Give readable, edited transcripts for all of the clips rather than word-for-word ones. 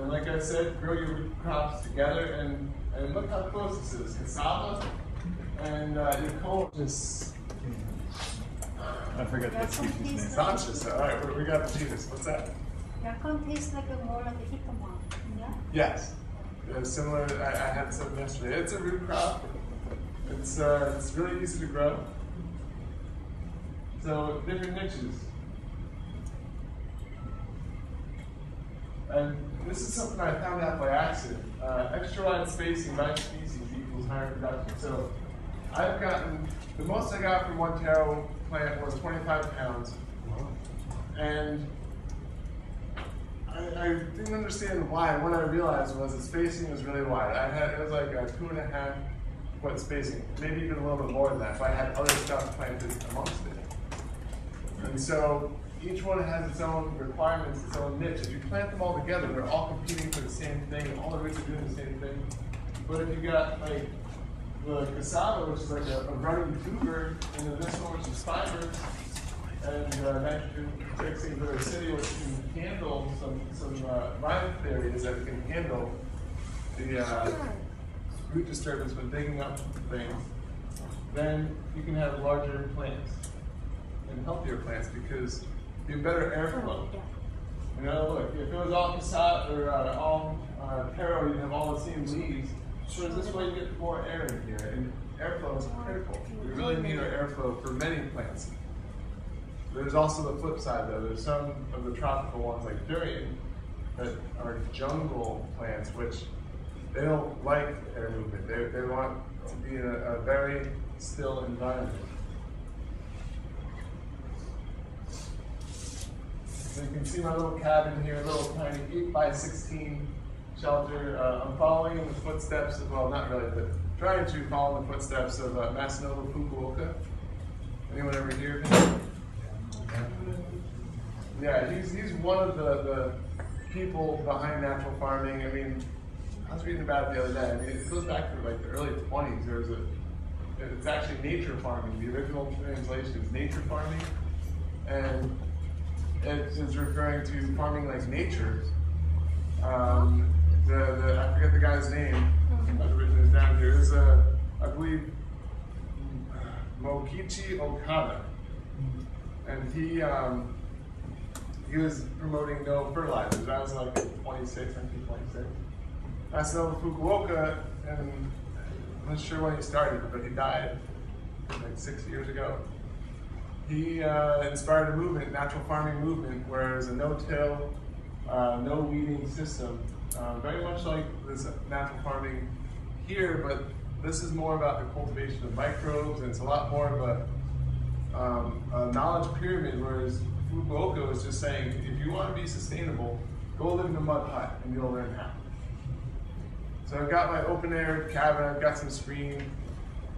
And like I said, grow your root crops together, and look how close this is. Cassava and your corn. I forget the species name. Sanchez. All right, we got the genus. What's that? Yacon tastes like more like a jicama. Yeah? Yes. Similar. I had some yesterday. It's a root crop. It's really easy to grow. So different niches. And this is something I found out by accident. Extra wide spacing by species equals higher production. So I've gotten, the most I got from one taro plant was 25 pounds. And I didn't understand why. And what I realized was the spacing was really wide. It was like a 2.5 foot spacing, maybe even a little bit more than that, if I had other stuff planted amongst it. And so each one has its own requirements, its own niche. If you plant them all together, they're all competing for the same thing, all the roots are doing the same thing. But if you got like the cassava, which is like a running tuber, and then this one, which is fiber, and nitrogen fixing for acidity, which can handle some vine areas that can handle the root disturbance when digging up things, then you can have larger plants and healthier plants because you have better airflow. You know, look, if it was all cassava or all taro, you'd have all the same leaves. So this way you get more air in here, and airflow is critical. We really need our airflow for many plants. There's also the flip side though. There's some of the tropical ones like durian that are jungle plants, which they don't like air movement. They want to be in a very still environment. So you can see my little cabin here, a little tiny 8x16 shelter. I'm following in the footsteps of, well, not really, but trying to follow the footsteps of Masanobu Fukuoka. Anyone ever hear of him? Yeah, he's one of the people behind natural farming. I mean, I was reading about it the other day. I mean, it goes back to like the early 20s. It's actually nature farming. The original translation is nature farming, and it is referring to farming like nature. I forget the guy's name. I've written this down here. It was, I believe, Mokichi Okada, and he was promoting no fertilizers. I was like 1926. Masanobu Fukuoka, and I'm not sure when he started, but he died like 6 years ago. He inspired a movement, natural farming movement, where there's a no-till, no weeding system, very much like this natural farming here, but this is more about the cultivation of microbes, and it's a lot more of a knowledge pyramid, whereas Fukuoka was just saying, if you want to be sustainable, go live in a mud hut, and you'll learn how. So I've got my open air cabin, I've got some screen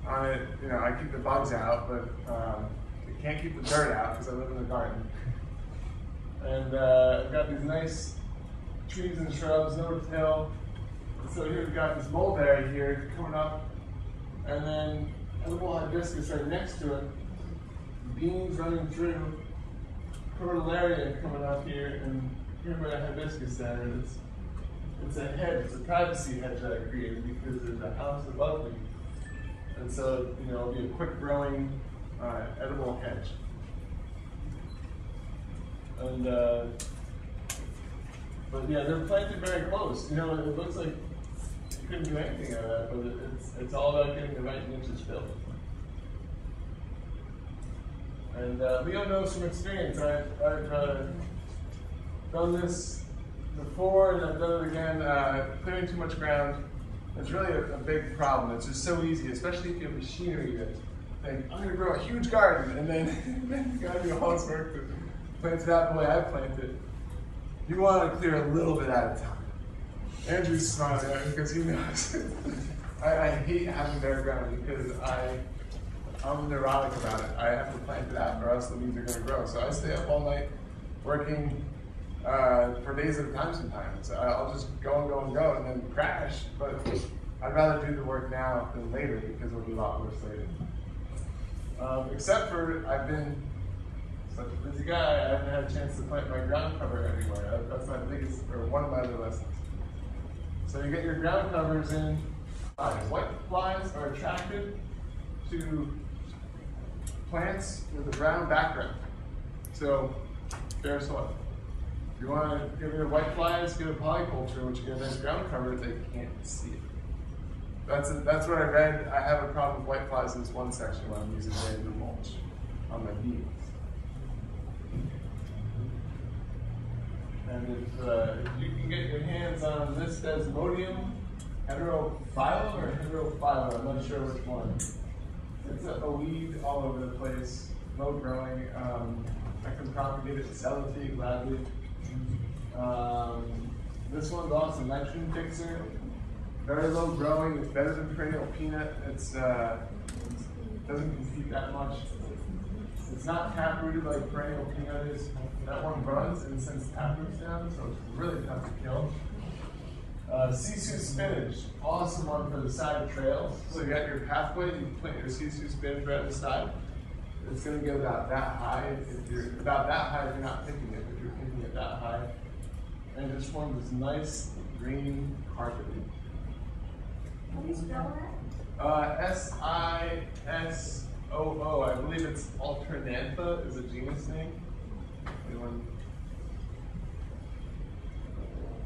on it. You know, I keep the bugs out, but I can't keep the dirt out because I live in a garden. And I've got these nice trees and shrubs, no till. So here we've got this mulberry here coming up, and then a little hibiscus right next to it, beans running through, cordylaria coming up here, and here by the hibiscus center. It's a hedge, it's a privacy hedge that I created because there's a house above me. And so, you know, it'll be a quick growing, edible hedge. And, but yeah, they're planted very close. You know, it looks like you couldn't do anything out of that, but it's all about getting the right niches filled. And Leo knows from experience. I've done this before, and I've done it again. Clearing too much ground is really a big problem. It's just so easy, especially if you have machinery that think, I'm going to grow a huge garden, and then you got to do all this work to plant it out the way I plant it. You want to clear a little bit at a time. Andrew's smiling at me because he knows. I hate having bare ground because I'm neurotic about it. I have to plant it out or else the weeds are going to grow. So I stay up all night working for days at a time sometimes. I'll just go and then crash, but I'd rather do the work now than later because it'll be a lot worse later. Except for I've been such a busy guy, I haven't had a chance to plant my ground cover anywhere. That's my biggest, or one of my other lessons. So you get your ground covers in. White flies are attracted to plants with a brown background. So, fair soil. If you want to get rid of white flies, get a polyculture, which you get a nice ground cover, they can't see it. That's what I read. I have a problem with white flies in this one section when I'm using random mulch on my beans. And if you can get your hands on this Desmodium, heterophyllum or heterophyllum, I'm not sure which one. It's a weed all over the place, low growing. I can propagate it and sell it to you gladly. This one's also nitrogen fixer. Very low growing. It's better than perennial peanut. It doesn't compete that much. It's not tap rooted like perennial peanut is. That one runs and sends tap roots down, so it's really tough to kill. Sisu spinach, awesome one for the side trails. So you got your pathway, you plant your Sisu spinach right at the side. It's going to get about that high. If you're about that high, if you're not picking it, but you're picking it that high. And it just forms this nice green carpet. How do you spell that? Sisoo. I believe it's Alternantha is a genus name. Anyone?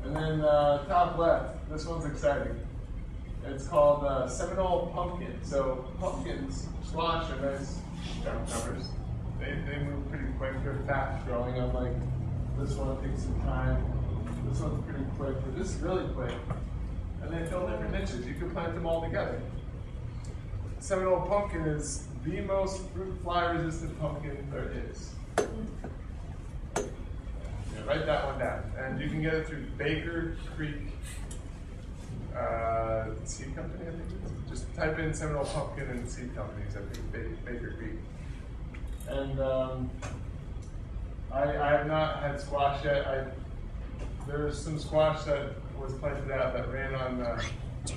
And then top left, this one's exciting. It's called Seminole pumpkin. So pumpkins, squash are nice ground covers. They move pretty quick. They're fast growing. Unlike this one, it takes some time. This one's pretty quick, but this is really quick. And they fill different niches. You can plant them all together. Seminole pumpkin is the most fruit fly resistant pumpkin there is. Yeah, write that one down. And you can get it through Baker Creek Seed Company, I think it is. Just type in Seminole pumpkin and seed companies, I think Baker Creek. And I have not had squash yet. There's some squash that was planted out that ran on, a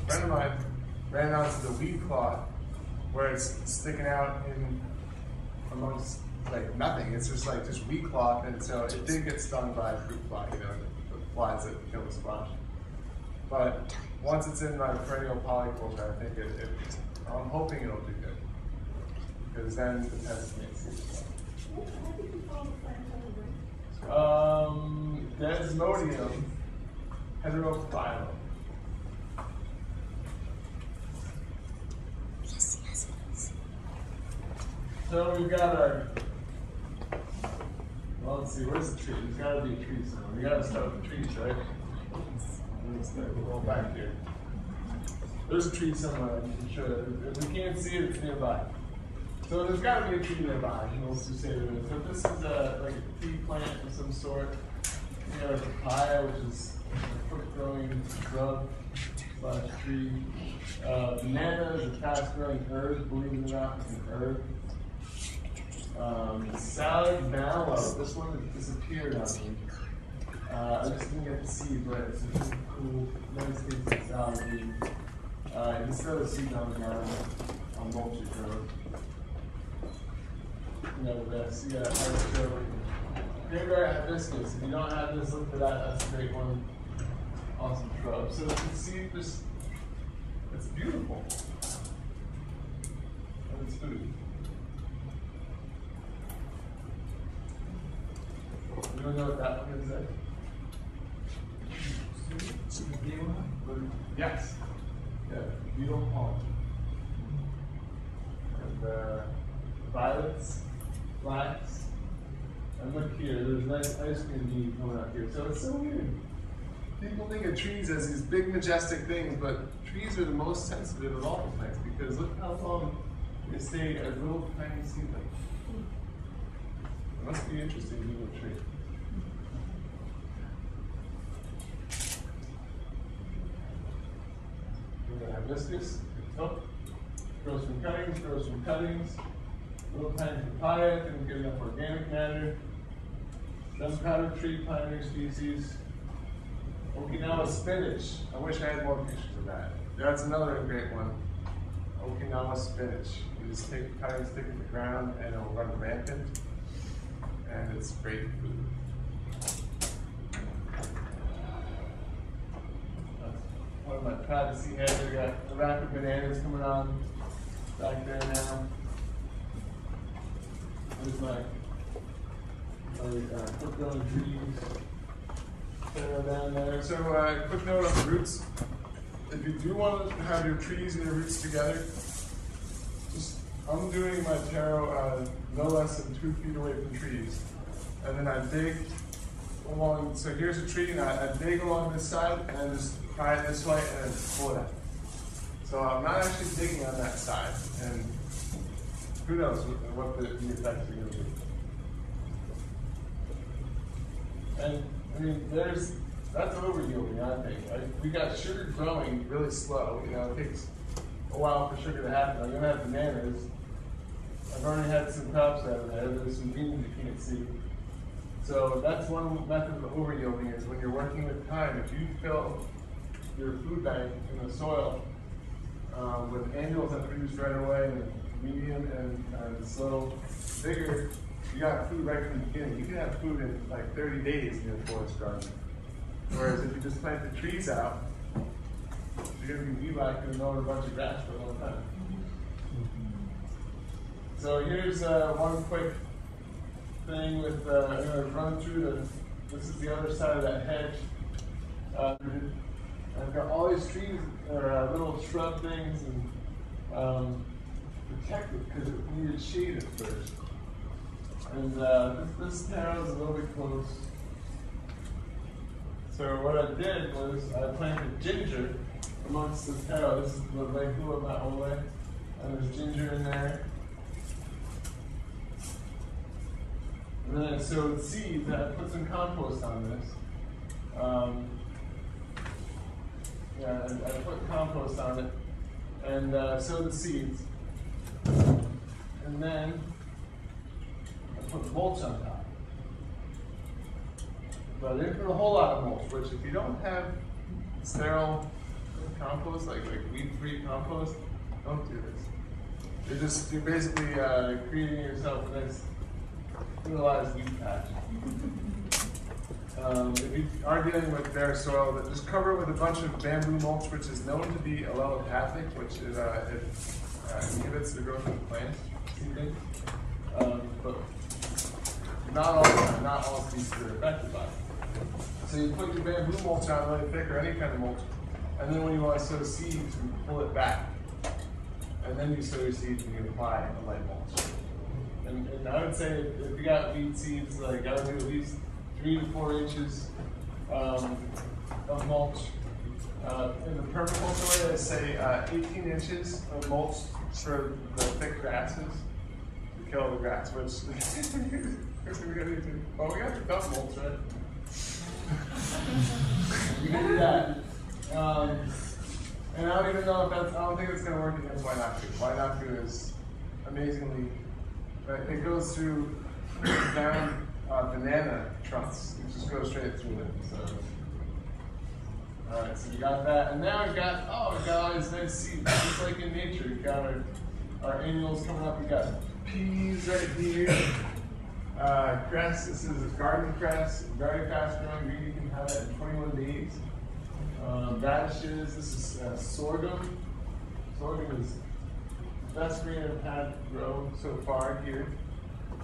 friend of mine ran onto the weed cloth where it's sticking out in amongst like nothing. It's just like just weed cloth, and so it did get stung by a fruit fly, the flies that kill the squash. But once it's in my perennial polyculture, I think I'm hoping it'll do good. Because then the pests can't see it. What did you call the plant? Desmodium heterophyllum. So we've got our, well, let's see, where's the tree? There's got to be a tree somewhere. We got to start with the trees, right? Let's go back here. There's a tree somewhere, I'm sure. If we can't see it, it's nearby. So there's got to be a tree nearby. Let's just say there is. So this is like a tree plant of some sort. We got a papaya, which is a quick-growing shrub / tree. Banana is a fast-growing herb. Believe it or not, it's an herb. Salad mallow. This one has disappeared on me. I just didn't get the seed, but it's a really cool, nice thing for salad weed. You can throw the seed on the ground on mulch road. You know the best. You got cranberry hibiscus. If you don't have this, look for that. That's a great one. Awesome shrub. So you can see this. It's beautiful. And it's food. You don't know what that one is there? Yes. Yeah, beetle pollen. And violets, flax. And look here, there's nice ice cream bean coming out here. So it's so weird. People think of trees as these big majestic things, but trees are the most sensitive of all the plants because look how long they stay as little tiny seedlings. It must be interesting to be a tree. Hibiscus, oh, grows from cuttings, little tiny papaya, didn't get enough organic matter, gunpowder tree, pioneer species, Okinawa spinach. I wish I had more pictures of that. That's another great one. Okinawa spinach. You just take the cuttings, stick it in the ground, and it'll run rampant, and it's great food. privacy here. We got a rack of bananas coming on back there now. There's my quick growing trees down there. So quick note on the roots. If you do want to have your trees and your roots together, I'm doing my taro no less than 2 feet away from trees. And then I dig along, so here's a tree, and I dig along this side, and then just pry it this way, and then pull it out. So I'm not actually digging on that side, and who knows what the effects are going to be. And I mean, that's over yielding, I think. We got sugar growing really slow. You know, it takes a while for sugar to happen. I'm gonna have bananas. I've already had some crops out of there. There's some beans you can't see. So that's one method of over yielding, is when you're working with time. If you fill your food bank in the soil with annuals that produce right away, and medium and slow, bigger, you got food right from the beginning. You can have food in like 30 days in your forest garden. Whereas if you just plant the trees out, you're going to be weed-whacking and mowing a bunch of grass for a long time. So here's one quick thing with, I'm going to run through this is the other side of that hedge. I've got all these trees, or little shrub things, and protected because it needed shade at first. And this taro is a little bit close. So what I did was I planted ginger amongst the taro. This is the Lehua Ma'ole, and there's ginger in there. And then I sowed seeds, and I put some compost on this. I put compost on it, and sowed the seeds. And then I put mulch on top. But I didn't put a whole lot of mulch, which if you don't have sterile compost, like weed-free compost, don't do this. You're basically creating yourself a nice fertilized weed patch. If you are dealing with bare soil, then just cover it with a bunch of bamboo mulch, which is known to be allelopathic, which is, inhibits the growth of the plant. But not all species are affected by it. So you put your bamboo mulch on really thick, or any kind of mulch, and then when you want to sow seeds, you pull it back. And then you sow your seeds and you apply a light mulch. And I would say if you got wheat seeds, like I would do at least 3 to 4 inches of mulch. In the permaculture way, I say 18 inches of mulch for the thick grasses to kill the grass, which we got to do. Oh, we got the dump mulch, right? We can do that. And I don't even know if that's, I don't think it's going to work against Hawai'i. Hawai'i is amazingly, it goes through down banana trunks. It just goes straight through it. So, all right, so we got that. And now we've got all these nice seeds, just like in nature. We've got our annuals coming up. We've got peas right here. Cress, this is garden cress, very fast growing. You can have that in 21 days. Radishes, this is sorghum. Sorghum is the best grain I've had to grow so far here.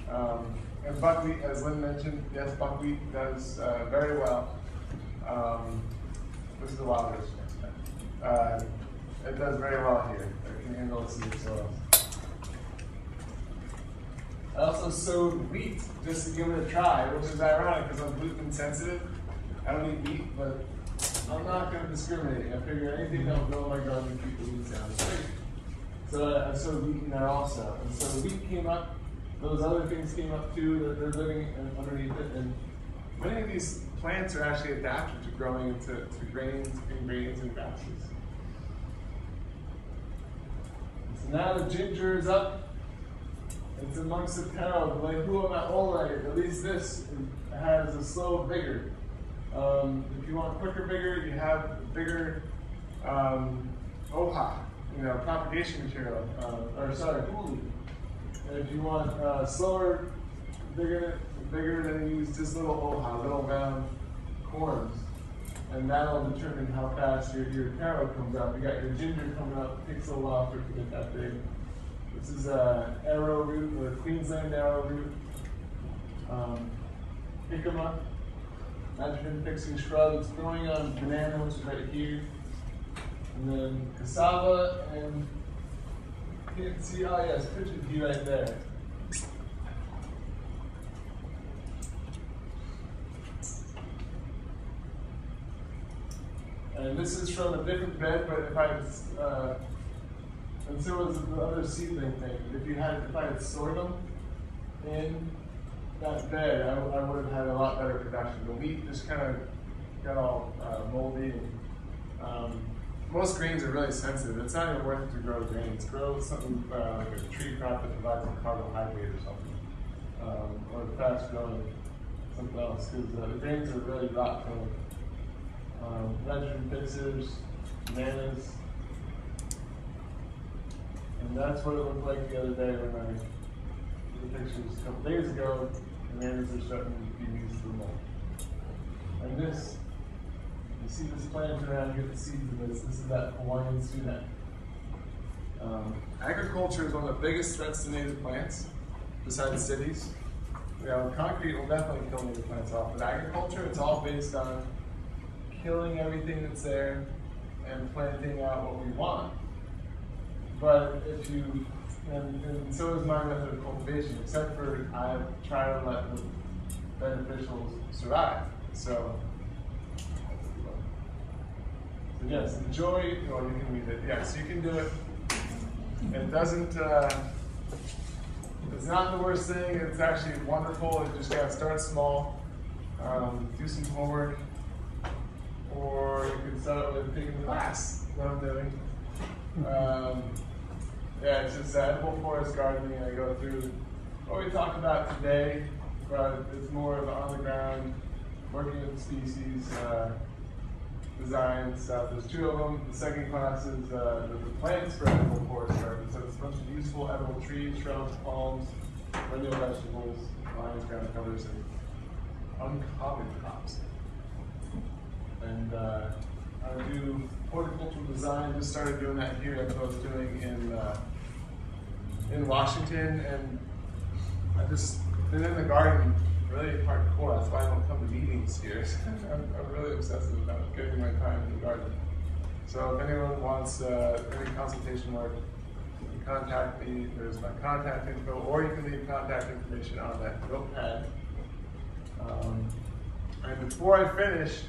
And buckwheat, as Lynn mentioned, yes, buckwheat does very well. This is the wild roast. It does very well here. It can handle its soil. I also sowed wheat just to give it a try, which is ironic because I'm gluten sensitive. I don't eat wheat, but I'm not going to discriminate. I figure anything that will grow in my garden keep the weeds down. So I sowed wheat in there also. And so the wheat came up. Those other things came up too. They're living underneath it. And many of these plants are actually adapted to growing into grains, green grains, and grasses. So now the ginger is up. It's amongst the taro, the Lehua Ma'ole. At least this has a slow vigor. If you want quicker vigor, you have bigger oha, propagation material, huli. And if you want slower vigor, then you use just little oha, little round corms. and that'll determine how fast your taro comes up. You got your ginger coming up, it takes a little while for it to get that big. This is arrowroot, or Queensland arrowroot. Jicama, nitrogen fixing shrub. It's growing on banana, which is right here. And then cassava, and you can see, oh yes, pictured here right there. And this is from a different bed, but if I was, and so was the other seedling thing. If I had sorghum in that bed, I would have had a lot better production. The wheat just kind of got all moldy. And, most grains are really sensitive. It's not even worth it to grow grains. Grow something like a tree crop that provides some carbohydrate or something, or fast growing something else, because the grains are really rot prone. Nitrogen fixers, bananas, and that's what it looked like the other day when I did the pictures a couple days ago. Bananas are starting to be used for mold. And this, you see this plant around here, the seeds of this. This is that Hawaiian Spinach. Agriculture is one of the biggest threats to native plants, besides cities. You know, concrete will definitely kill native plants off, but agriculture, it's all based on killing everything that's there and planting out what we want. But if you, and so is my method of cultivation, except for I try to let the beneficials survive. So yes, enjoy, or you can read it. Yes, you can do it. It doesn't, it's not the worst thing. It's actually wonderful. You just gotta start small, do some homework, or you can start with taking the class, what I'm doing. Yeah, it's just edible forest gardening. I go through what we talked about today, but it's more of on the ground, working with species, design stuff. There's two of them. The second class is the plants for edible forest gardening. So it's a bunch of useful edible trees, shrubs, palms, perennial vegetables, vines, ground covers, and uncommon crops. And I do horticultural design. Just started doing that here. That's what I was doing in Washington, and I just been in the garden really hardcore. That's why I don't come to meetings here. I'm really obsessive about getting my time in the garden. So if anyone wants any consultation work, you can contact me. There's my contact info, or you can leave contact information on that notepad. And before I finish,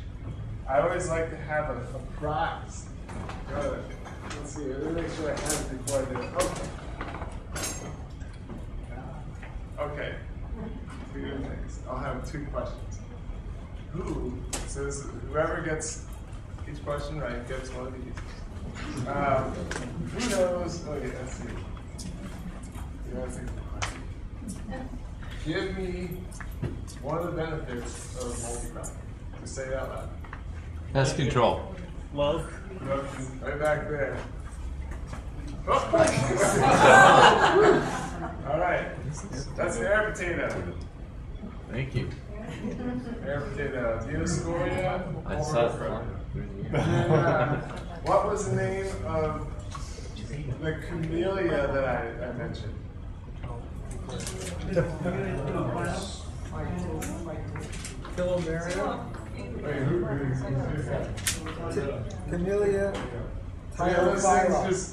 I always like to have a prize. Good. Let's see. Let me make sure I have it before I do it. Okay. Okay. Two things. I'll have two questions. Whoever gets each question right gets one of these. Who knows? Oh yeah, let's see. Give me one of the benefits of multi-cropping. Just say it out loud. Pest control. Love. Right back there. Oh. All right. That's the air potato. Thank you. Air potato. Dioscorea. I saw it. What was the name of the camellia that I mentioned? Camellia. Wait, who's that? Camellia. Yeah, those things, just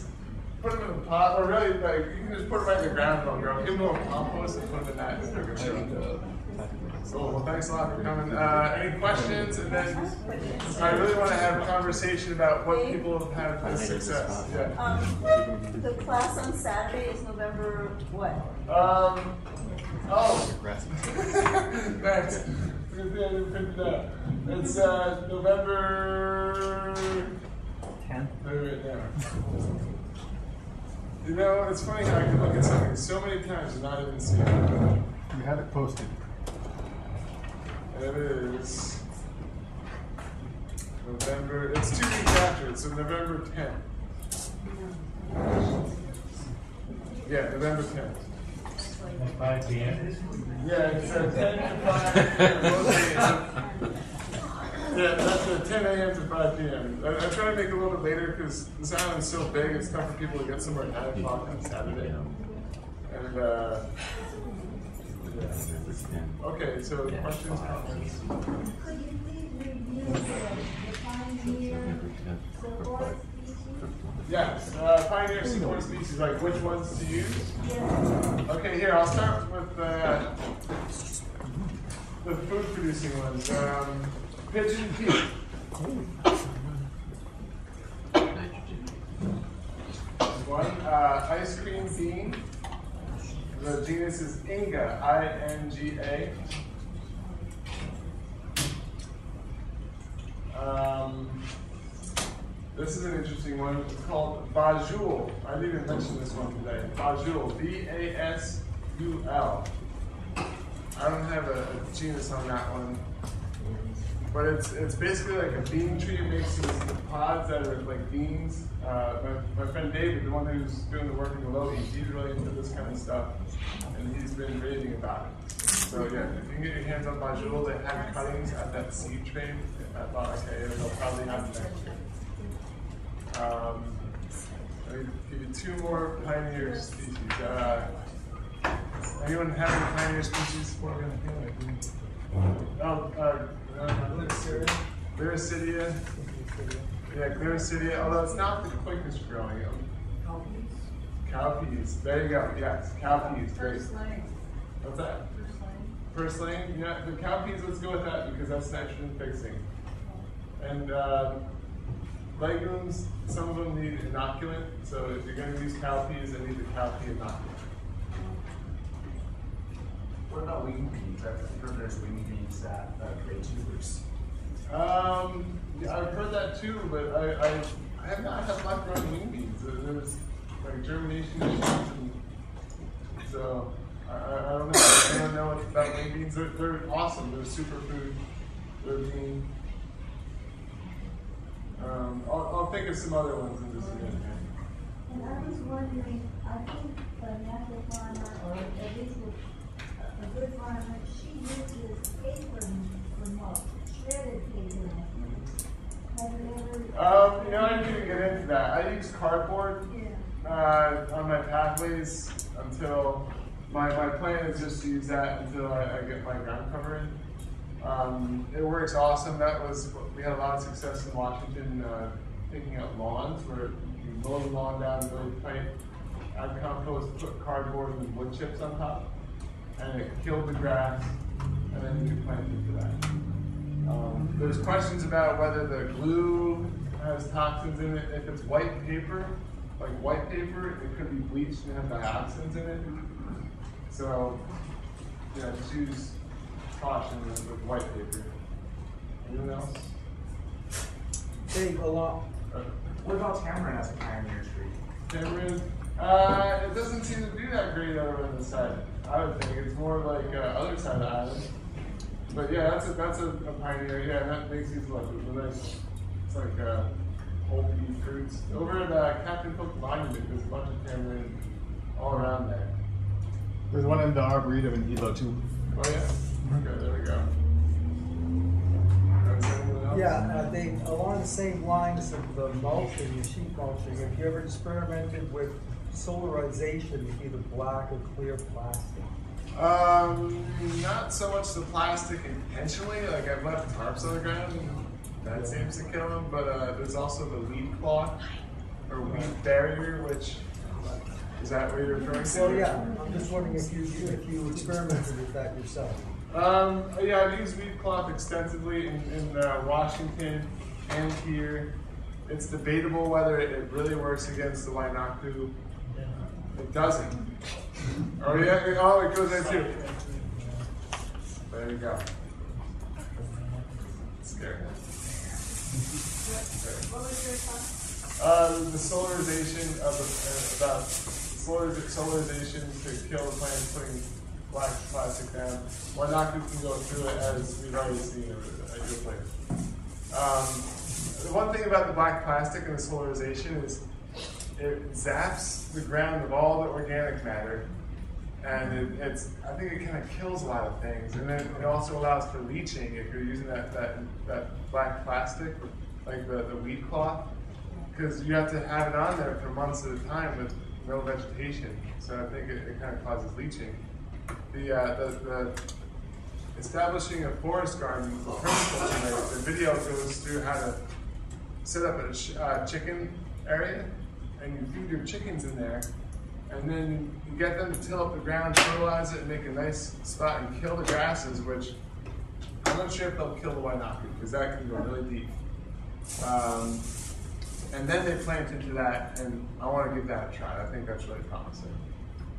put them in a pot, or really, like, you can just put them right in the ground and they'll grow. Give them a little compost and put them in that, and they're gonna grow. Cool, well, thanks a lot for coming. Any questions? And then I really want to have a conversation about what people have had with success. Yeah. The class on Saturday is November what? Thanks. Good thing I didn't pick it up. It's November 10th. Right now. You know, it's funny how I can look at something so many times and not even see it. You have it posted. It is November, it's 2 weeks after it, so November 10th. Yeah, November 10th. 5 p.m. Yeah, it's 10 to 5. Yeah, that's the 10 a.m. to 5 p.m. I try to make it a little bit later because this island's so big, it's tough for people to get somewhere at 9 o'clock on Saturday. And, yeah. Okay, so questions, comments? Could you please review the pioneer support species? Yes, pioneer support species, like which ones to use? Yeah. Okay, here, I'll start with the food-producing ones. Pigeon pea. One, ice cream bean. The genus is Inga, I-N-G-A. This is an interesting one. It's called Bajul. I didn't even mention this one today. Bajul, B-A-S-U-L. I don't have a genus on that one. But it's basically like a bean tree. It makes these pods that are like beans. My friend David, the one who's doing the work in the Lodi, he's really into this kind of stuff. And he's been raving about it. So yeah, if you can get your hands on Bajul, they have cuttings at that seed trade at Hawai'i, and they'll probably have them next year. Let me give you two more pioneer species. Anyone have any pioneer species for me? Gliricidia. Yeah, Gliricidia, although it's not the quickest growing. Cowpeas. There you go, yes, cowpeas, great. What's that? Purslane. Yeah, the cowpeas, let's go with that because that's nitrogen fixing. And legumes, some of them need inoculant, so if you're going to use cowpeas, they need the cowpea inoculant. What about wing beans? I've heard there's wing beans that create tubers. Yeah, I've heard that too, but I have not had luck growing wing beans. There's like germination issues, and so I don't know. I don't know about wing beans. They're awesome. They're superfood. They're bean. I'll think of some other ones in this year. And I was wondering, I think a natural farmer, or at least a good farmer, she uses paper for mulch, shredded paper. Have you ever? You know, I didn't even get into that. I use cardboard on my pathways until my plan is just to use that until I get my ground cover in. It works awesome. We had a lot of success in Washington picking out lawns where you mow the lawn down really tight, add compost, put cardboard and wood chips on top, and it killed the grass, and then you can plant into that. There's questions about whether the glue has toxins in it. If it's white paper, like white paper, it could be bleached and have dioxins in it. So, yeah, just use caution with white paper. Anyone else? Hey, along. What about tamarind as a pioneer tree? Tamarind? It doesn't seem to do that great over on the side. I would think it's more like other side of the island. But yeah, that's a pioneer. Yeah, and that makes these like a nice. It's like whole pea fruits. Over at Captain Cook Monument, there's a bunch of tamarind all around there. There's one in the Arboretum in Hilo too. Oh yeah. Okay, there we go. Yeah, I think along the same lines of the mulching, the sheet mulching, have you ever experimented with solarization with either black or clear plastic? Not so much the plastic intentionally, like I've left tarps on the ground and that seems to kill them, but there's also the weed cloth or weed barrier, which is that what you're referring to? Well, yeah, I'm just wondering if you experimented with that yourself. Yeah, I've used weed cloth extensively in Washington and here. It's debatable whether it really works against the Wainaku. It doesn't. Oh yeah, oh it goes there too. There you go. Scary. What was your thought? The solarization of about solarization to kill the plants, putting black plastic down. Wainaku can go through it as we've already seen at your place. The one thing about the black plastic and the solarization is it zaps the ground of all the organic matter and I think it kind of kills a lot of things, and then it also allows for leaching if you're using that black plastic, like the weed cloth, because you have to have it on there for months at a time with no vegetation. So I think it kind of causes leaching. The establishing a forest garden with permaculture, the video goes through how to set up a chicken area, and you feed your chickens in there, and then you get them to till up the ground, fertilize it, and make a nice spot, and kill the grasses, which I'm not sure if they'll kill the Wainaku, because that can go really deep. And then they plant into that, and I want to give that a try. I think that's really promising.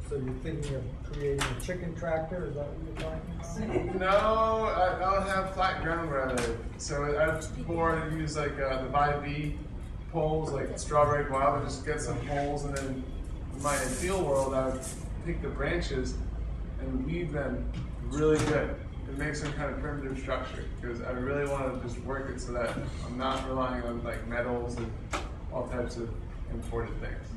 So you're thinking of creating a chicken tractor? Is that what you're talking about? No, I don't have flat ground where I live. So I'd use like the 5B poles, like strawberry guava, just get some poles, and then in my ideal world, I would take the branches and weave them really good and make some kind of primitive structure, because I really want to just work it so that I'm not relying on like metals and all types of imported things.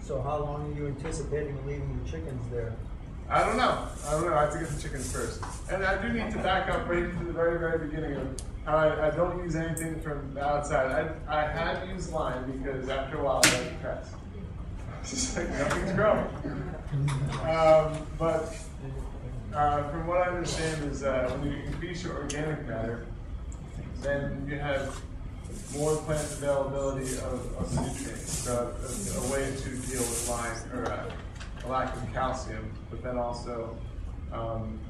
So how long are you anticipating leaving the chickens there? I don't know. I have to get the chickens first. And I do need to back up right to the very, very beginning of how I don't use anything from the outside. I have used lime because after a while I got depressed. It's just like nothing's growing. But from what I understand is when you increase your organic matter, then you have more plant availability of nutrients. So a way to deal with lime or a lack of calcium, but then also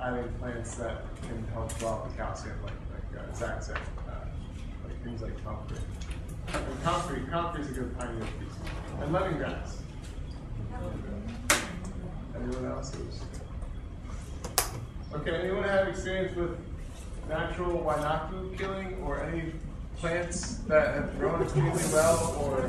adding plants that can help draw up the calcium, like Zach said, like things like concrete. And concrete's a good pioneer piece. And lemongrass. Anyone else? Okay, anyone have experience with natural Wainaku killing or any plants that have grown extremely well, or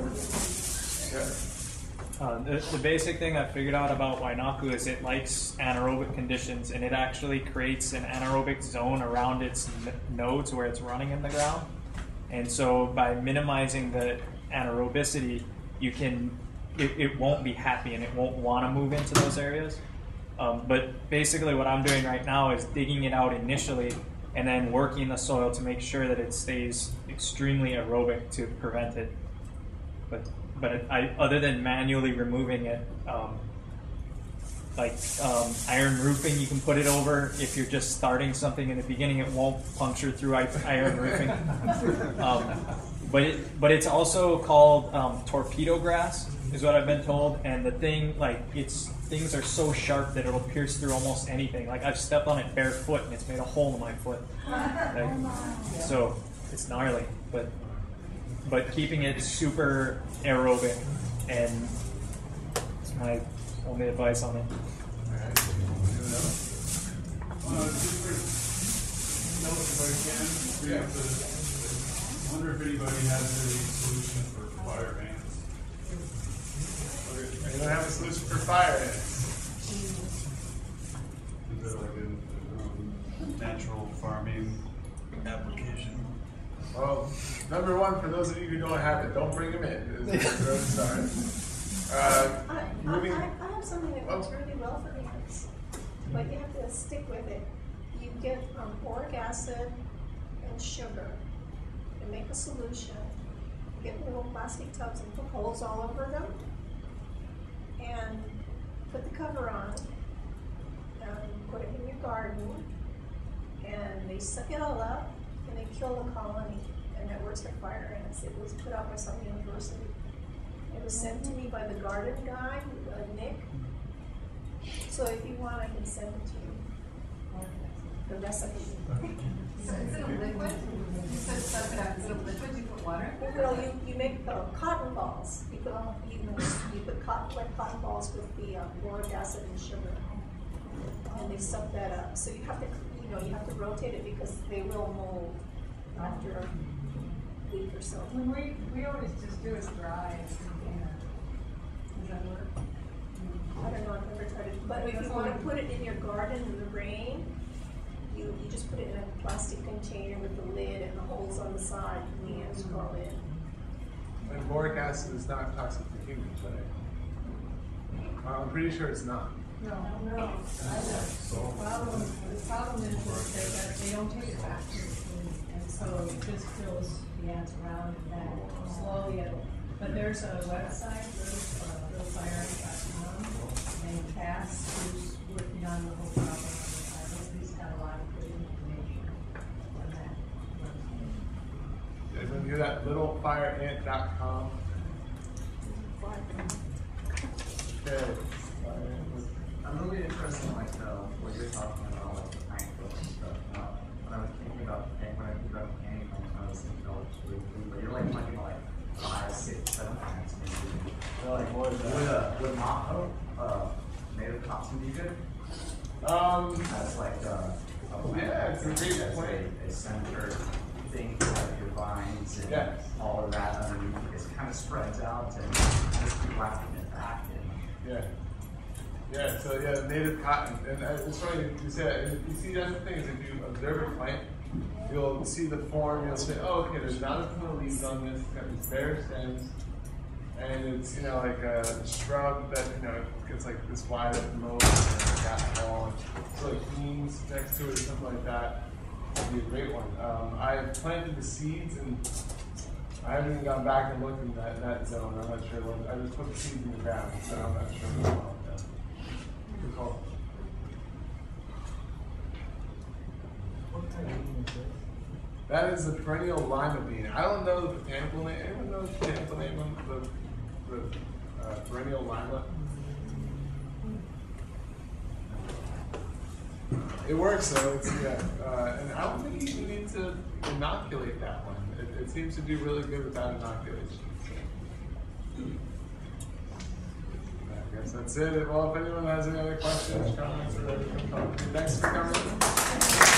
the basic thing I figured out about Wainaku is it likes anaerobic conditions, and it actually creates an anaerobic zone around its nodes where it's running in the ground. And so by minimizing the anaerobicity, it won't be happy and it won't want to move into those areas. But basically what I'm doing right now is digging it out initially and then working the soil to make sure that it stays extremely aerobic to prevent it. But other than manually removing it, iron roofing, you can put it over. If you're just starting something in the beginning, it won't puncture through iron roofing. But it's also called torpedo grass, is what I've been told. And the thing, things are so sharp that it'll pierce through almost anything. Like I've stepped on it barefoot and it's made a hole in my foot. So it's gnarly, but keeping it super aerobic, and it's my only advice on it. I wonder if anybody has any solution for fire ants. anyone have a solution for fire ants? Is there like a natural farming application? Well, number one, for those of you who don't have it, don't bring them in. It's I have something that works really well for ants, but you have to stick with it. You get boric acid and sugar and make a solution. Get little plastic tubs and put holes all over them and put the cover on and put it in your garden, and they suck it all up and they kill the colony, and that works for fire ants. It was put out by some university. It was sent to me by the garden guy, Nick. So if you want, I can send it to you. The recipe. So is it a liquid? You said suck it up. Is it a liquid? You put water? Well, you make cotton balls. You put cotton balls with the boric acid and sugar, and they suck that up. So you have to rotate it because they will mold after a week or so. When we always just do it dry and container. Does that work? I don't know, I've never tried it. But if you want to put it in your garden in the rain, you just put it in a plastic container with the lid and the holes on the side, and the ants crawl in. And boric acid is not toxic for humans, right? I'm pretty sure it's not. No. The problem is that they don't take it back to the food, and so it just kills the ants around and then slowly but there's a website, realfire.com, and Cass, who's working on the whole problem on the island, he's got a lot of good information on that. You can do that, littlefireant.com. Okay. I'm really interested in like what you're talking about, like the plant growth and stuff. When I was thinking about when I think about canning plants, I was thinking, oh, it's really cool, but you're like talking about like 5, 6, 7 plants maybe. So like would motto native cotton be good? That's like yeah, it's a great plant. A center thing for like your vines and all of that underneath. It kind of spreads out and just keep wrapping it back in. Yeah. Yeah, so yeah, native cotton. And it's funny you say that. And you see, that's the thing is if you observe a plant, you'll see the form, you'll say, oh, okay, there's not a ton of leaves on this, it's got these bare stems, and it's, you know, like a shrub that, you know, gets like this wide open mode, and got tall, and so like beans next to it or something like that would be a great one. I've planted the seeds, and I haven't even gone back and looked in that zone. I'm not sure what, I just put the seeds in the ground, so I'm not sure what about that. Good call. What kind of bean is this? That is the perennial lima bean. I don't know the botanical name. Anyone know the botanical name of the perennial lima? It works though. It's and I don't think you need to inoculate that one. It seems to do really good without inoculation. I guess that's it. Well, if anyone has any other questions, comments, or thanks for coming.